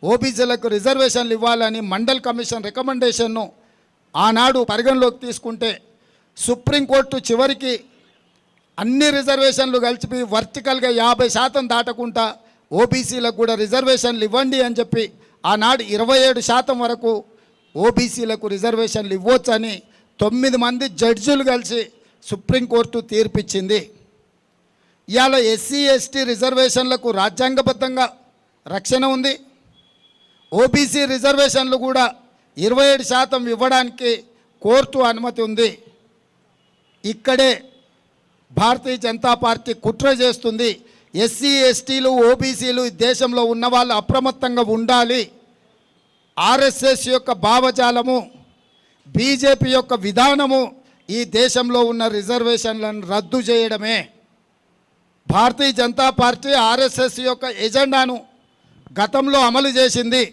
ఓబీసీలకు రిజర్వేషన్లు ఇవ్వాలని మండల్ కమిషన్ రికమెండేషన్ను ఆనాడు పరిగణలోకి తీసుకుంటే సుప్రీంకోర్టు చివరికి అన్ని రిజర్వేషన్లు కలిపి వర్టికల్గా 50% దాటకుండా ఓబీసీలకు కూడా రిజర్వేషన్లు ఇవ్వండి అని చెప్పి ఆనాడు 27% వరకు ఓబీసీలకు రిజర్వేషన్లు ఇవ్వచ్చని 9 మంది జడ్జిలు కలిసి సుప్రీంకోర్టు తీర్పిచ్చింది. ఇవాళ ఎస్సీ ఎస్టీ రిజర్వేషన్లకు రాజ్యాంగబద్ధంగా రక్షణ ఉంది. ఓబీసీ రిజర్వేషన్లు కూడా 27% ఇవ్వడానికి కోర్టు అనుమతి ఉంది. ఇక్కడే భారతీయ జనతా పార్టీ కుట్ర చేస్తుంది. ఎస్సీ ఎస్టీలు ఓబీసీలు దేశంలో ఉన్న వాళ్ళు అప్రమత్తంగా ఉండాలి. ఆర్ఎస్ఎస్ యొక్క భావజాలము, బీజేపీ యొక్క విధానము ఈ దేశంలో ఉన్న రిజర్వేషన్లను రద్దు చేయడమే. భారతీయ జనతా పార్టీ ఆర్ఎస్ఎస్ యొక్క ఎజెండాను గతంలో అమలు చేసింది.